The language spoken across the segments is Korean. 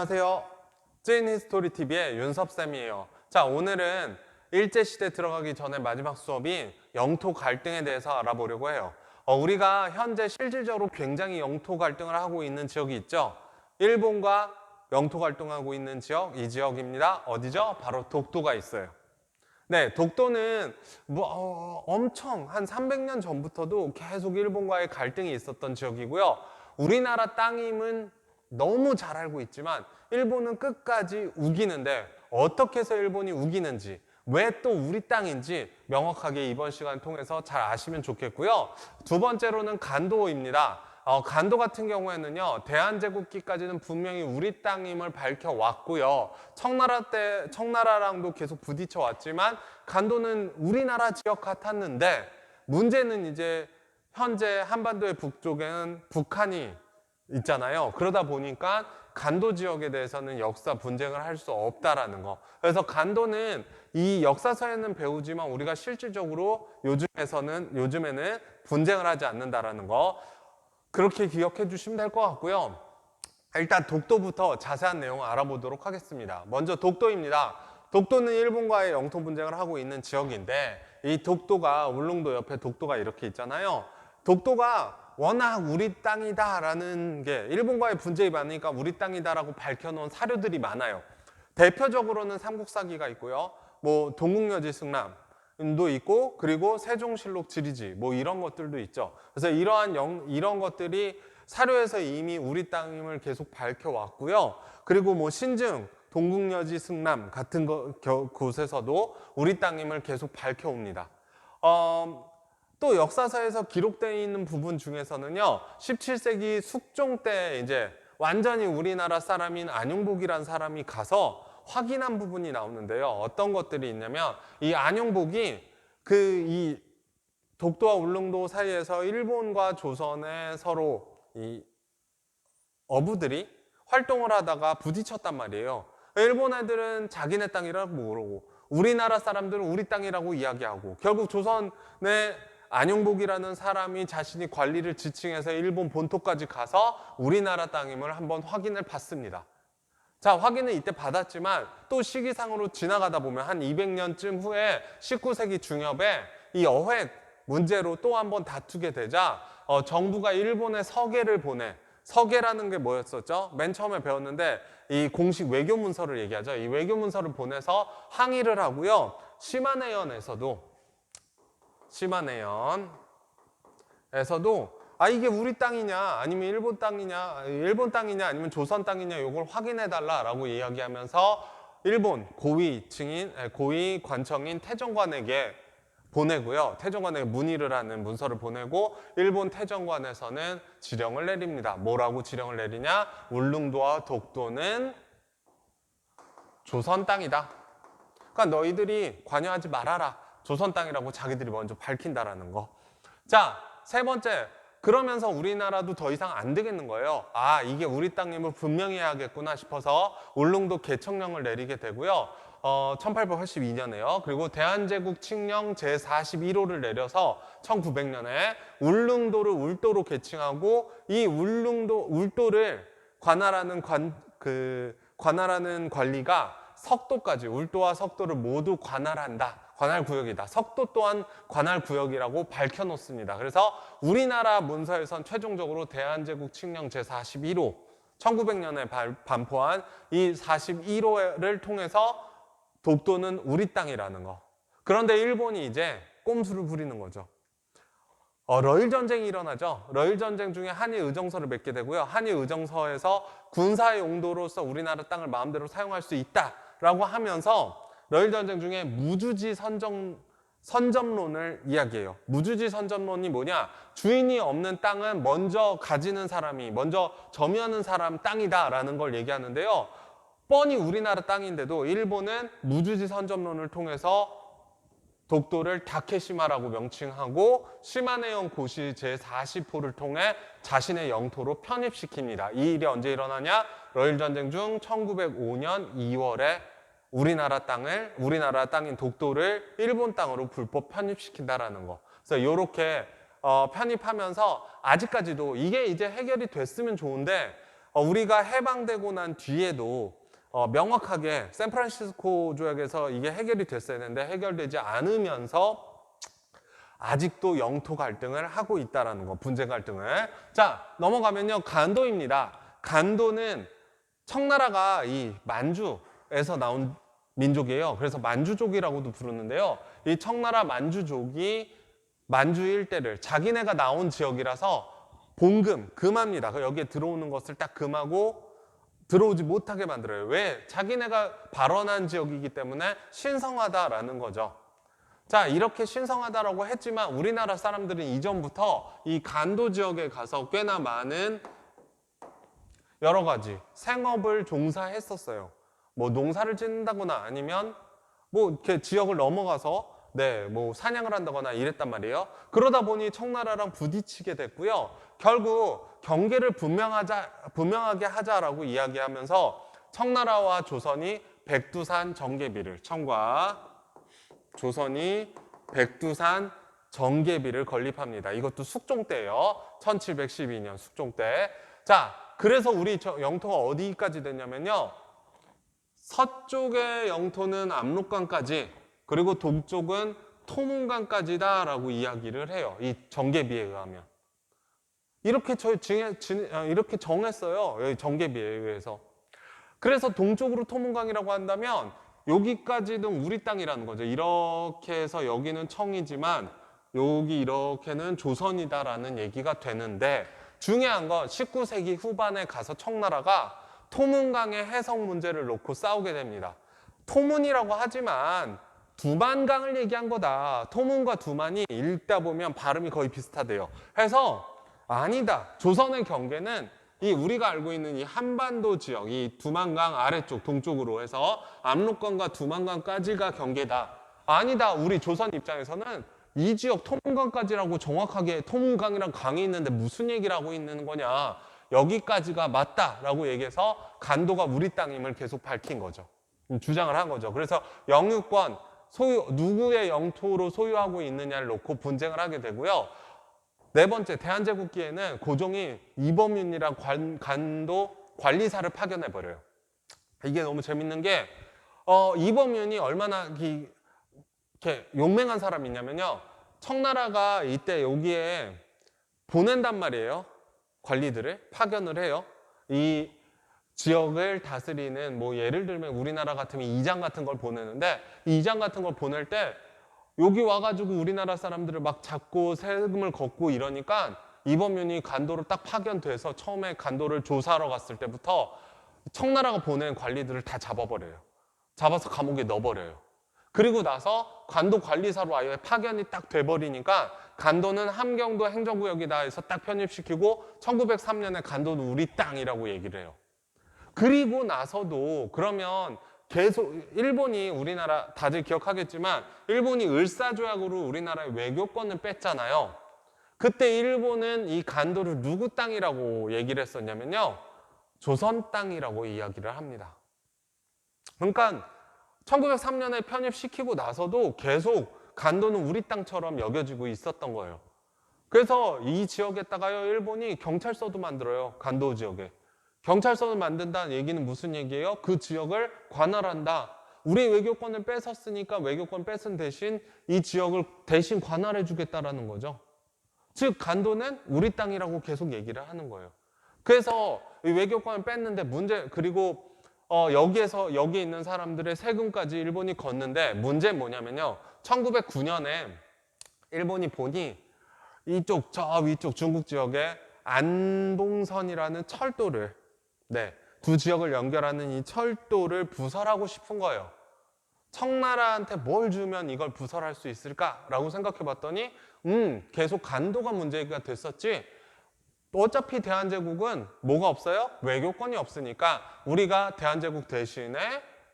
안녕하세요. 찐히스토리TV의 윤섭쌤이에요. 자, 오늘은 일제시대 들어가기 전에 마지막 수업인 영토 갈등에 대해서 알아보려고 해요. 우리가 현재 실질적으로 굉장히 영토 갈등을 하고 있는 지역이 있죠. 일본과 영토 갈등하고 있는 지역, 이 지역입니다. 어디죠? 바로 독도가 있어요. 네, 독도는 엄청 한 300년 전부터도 계속 일본과의 갈등이 있었던 지역이고요. 우리나라 땅임은 너무 잘 알고 있지만 일본은 끝까지 우기는데 어떻게 해서 일본이 우기는지, 왜 또 우리 땅인지 명확하게 이번 시간 통해서 잘 아시면 좋겠고요. 두 번째로는 간도입니다. 간도 같은 경우에는요, 대한제국기까지는 분명히 우리 땅임을 밝혀왔고요. 청나라랑도 계속 부딪혀 왔지만 간도는 우리나라 지역 같았는데 문제는 이제 현재 한반도의 북쪽에는 북한이 있잖아요. 그러다 보니까 간도 지역에 대해서는 역사 분쟁을 할 수 없다라는 거. 그래서 간도는 이 역사서에는 배우지만 우리가 실질적으로 요즘에는 분쟁을 하지 않는다라는 거. 그렇게 기억해 주시면 될 것 같고요. 일단 독도부터 자세한 내용을 알아보도록 하겠습니다. 먼저 독도입니다. 독도는 일본과의 영토 분쟁을 하고 있는 지역인데 이 독도가 울릉도 옆에 독도가 이렇게 있잖아요. 독도가 워낙 우리 땅이다라는 게 일본과의 분쟁이 많으니까 우리 땅이다라고 밝혀놓은 사료들이 많아요. 대표적으로는 삼국사기가 있고요. 동국여지 승남도 있고 그리고 세종실록 지리지 이런 것들도 있죠. 그래서 이런 것들이 사료에서 이미 우리 땅임을 계속 밝혀왔고요. 그리고 신증, 동국여지 승남 같은 곳에서도 우리 땅임을 계속 밝혀옵니다. 또 역사서에서 기록되어 있는 부분 중에서는요, 17세기 숙종 때 이제 완전히 우리나라 사람인 안용복이라는 사람이 가서 확인한 부분이 나오는데요. 어떤 것들이 있냐면 이 안용복이 이 독도와 울릉도 사이에서 일본과 조선의 서로 이 어부들이 활동을 하다가 부딪혔단 말이에요. 일본 애들은 자기네 땅이라고 모르고 우리나라 사람들은 우리 땅이라고 이야기하고 결국 조선의 안용복이라는 사람이 자신이 관리를 지칭해서 일본 본토까지 가서 우리나라 땅임을 한번 확인을 받습니다. 자, 확인은 이때 받았지만 또 시기상으로 지나가다 보면 한 200년쯤 후에 19세기 중엽에 이 어획 문제로 또 한번 다투게 되자 정부가 일본에 서계를 보내. 서계라는 게 뭐였었죠? 맨 처음에 배웠는데 이 공식 외교 문서를 얘기하죠. 이 외교 문서를 보내서 항의를 하고요. 시마네현에서도 이게 우리 땅이냐 아니면 일본 땅이냐 아니면 조선 땅이냐 이걸 확인해 달라라고 이야기하면서 일본 고위 관청인 태정관에게 보내고요. 태정관에게 문의를 하는 문서를 보내고 일본 태정관에서는 지령을 내립니다. 뭐라고 지령을 내리냐? 울릉도와 독도는 조선 땅이다. 그러니까 너희들이 관여하지 말아라. 조선 땅이라고 자기들이 먼저 밝힌다라는 거. 자, 세 번째. 그러면서 우리나라도 더 이상 안 되겠는 거예요. 이게 우리 땅임을 분명히 해야겠구나 싶어서 울릉도 개청령을 내리게 되고요. 1882년에요. 그리고 대한제국 칙령 제41호를 내려서 1900년에 울릉도를 울도로 개칭하고 이 울도를 관할하는 관리가 석도까지 울도와 석도를 모두 관할한다. 관할구역이다. 석도 또한 관할구역이라고 밝혀놓습니다. 그래서 우리나라 문서에선 최종적으로 대한제국 칙령 제41호 1900년에 반포한 이 41호를 통해서 독도는 우리 땅이라는 거. 그런데 일본이 이제 꼼수를 부리는 거죠. 러일 전쟁이 일어나죠. 러일 전쟁 중에 한일 의정서를 맺게 되고요. 한일 의정서에서 군사 용도로서 우리나라 땅을 마음대로 사용할 수 있다라고 하면서 러일 전쟁 중에 무주지 선점론을 이야기해요. 무주지 선점론이 뭐냐? 주인이 없는 땅은 먼저 가지는 사람이, 먼저 점유하는 사람 땅이다라는 걸 얘기하는데요. 뻔히 우리나라 땅인데도 일본은 무주지 선점론을 통해서 독도를 다케시마라고 명칭하고 시마네현 고시 제40호를 통해 자신의 영토로 편입시킵니다. 이 일이 언제 일어나냐? 러일 전쟁 중 1905년 2월에 우리나라 땅인 독도를 일본 땅으로 불법 편입시킨다라는 거. 그래서 이렇게 편입하면서 아직까지도 이게 이제 해결이 됐으면 좋은데 우리가 해방되고 난 뒤에도 명확하게 샌프란시스코 조약에서 이게 해결이 됐어야 되는데 해결되지 않으면서 아직도 영토 갈등을 하고 있다는 거, 분쟁 갈등을. 자, 넘어가면요. 간도입니다. 간도는 청나라가 이 만주에서 나온 민족이에요. 그래서 만주족이라고도 부르는데요. 이 청나라 만주족이 만주 일대를 자기네가 나온 지역이라서 봉금, 금합니다. 여기에 들어오는 것을 딱 금하고 들어오지 못하게 만들어요. 왜? 자기네가 발언한 지역이기 때문에 신성하다라는 거죠. 자, 이렇게 신성하다라고 했지만 우리나라 사람들은 이전부터 이 간도 지역에 가서 꽤나 많은 여러 가지 생업을 종사했었어요. 뭐 농사를 짓는다거나 아니면 뭐 이렇게 지역을 넘어가서 뭐 사냥을 한다거나 이랬단 말이에요. 그러다 보니 청나라랑 부딪히게 됐고요. 결국 경계를 분명하게 하자라고 이야기하면서 청나라와 조선이 백두산 정계비를 청과 조선이 백두산 정계비를 건립합니다. 이것도 숙종 때예요. 1712년 숙종 때. 자, 그래서 우리 영토가 어디까지 됐냐면요. 서쪽의 영토는 압록강까지, 그리고 동쪽은 토문강까지다라고 이야기를 해요. 이 정계비에 의하면. 이렇게 이렇게 정했어요. 여기 정계비에 의해서. 그래서 동쪽으로 토문강이라고 한다면 여기까지는 우리 땅이라는 거죠. 이렇게 해서 여기는 청이지만 여기 이렇게는 조선이다라는 얘기가 되는데, 중요한 건 19세기 후반에 가서 청나라가 토문강의 해석 문제를 놓고 싸우게 됩니다. 토문이라고 하지만 두만강을 얘기한 거다. 토문과 두만이 읽다 보면 발음이 거의 비슷하대요. 해서 아니다. 조선의 경계는 이 우리가 알고 있는 이 한반도 지역, 이 두만강 아래쪽 동쪽으로 해서 압록강과 두만강까지가 경계다. 아니다. 우리 조선 입장에서는 이 지역 토문강까지라고 정확하게 토문강이랑 강이 있는데 무슨 얘기를 하고 있는 거냐. 여기까지가 맞다라고 얘기해서 간도가 우리 땅임을 계속 밝힌 거죠. 주장을 한 거죠. 그래서 영유권, 누구의 영토로 소유하고 있느냐를 놓고 분쟁을 하게 되고요. 네 번째, 대한제국기에는 고종이 이범윤이랑 간도 관리사를 파견해버려요. 이게 너무 재밌는 게 이범윤이 얼마나 이렇게 용맹한 사람이냐면요. 청나라가 이때 여기에 보낸단 말이에요. 관리들을 파견을 해요. 이 지역을 다스리는 뭐 예를 들면 우리나라 같으면 이장 같은 걸 보내는데, 이 이장 같은 걸 보낼 때 여기 와가지고 우리나라 사람들을 막 잡고 세금을 걷고 이러니까 이범윤이 간도로 딱 파견돼서 처음에 간도를 조사하러 갔을 때부터 청나라가 보낸 관리들을 다 잡아버려요. 잡아서 감옥에 넣어버려요. 그리고 나서 간도 관리사로 아예 파견이 딱 돼버리니까 간도는 함경도 행정구역이다 해서 딱 편입시키고 1903년에 간도는 우리 땅이라고 얘기를 해요. 그리고 나서도 그러면 계속 일본이 우리나라 다들 기억하겠지만 일본이 을사조약으로 우리나라의 외교권을 뺐잖아요. 그때 일본은 이 간도를 누구 땅이라고 얘기를 했었냐면요. 조선 땅이라고 이야기를 합니다. 그러니까 1903년에 편입시키고 나서도 계속 간도는 우리 땅처럼 여겨지고 있었던 거예요. 그래서 이 지역에다가요, 일본이 경찰서도 만들어요. 간도 지역에. 경찰서를 만든다는 얘기는 무슨 얘기예요? 그 지역을 관할한다. 우리 외교권을 뺏었으니까 외교권 뺏은 대신 이 지역을 대신 관할해 주겠다라는 거죠. 즉 간도는 우리 땅이라고 계속 얘기를 하는 거예요. 그래서 이 외교권을 뺐는데 그리고 여기에 있는 사람들의 세금까지 일본이 걷는데, 문제는 뭐냐면요. 1909년에 일본이 보니 저 위쪽 중국 지역에 안봉선이라는 철도를, 두 지역을 연결하는 이 철도를 부설하고 싶은 거예요. 청나라한테 뭘 주면 이걸 부설할 수 있을까라고 생각해 봤더니 계속 간도가 문제가 됐었지, 어차피 대한제국은 뭐가 없어요? 외교권이 없으니까 우리가 대한제국 대신에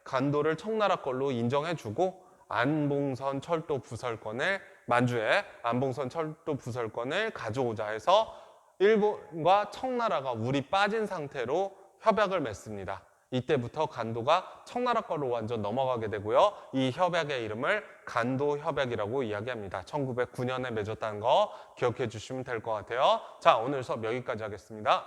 간도를 청나라 걸로 인정해주고 안봉선 철도 부설권을, 만주에 안봉선 철도 부설권을 가져오자 해서 일본과 청나라가 우리 빠진 상태로 협약을 맺습니다. 이때부터 간도가 청나라 거로 완전 넘어가게 되고요. 이 협약의 이름을 간도 협약이라고 이야기합니다. 1909년에 맺었다는 거 기억해 주시면 될 것 같아요. 자, 오늘 수업 여기까지 하겠습니다.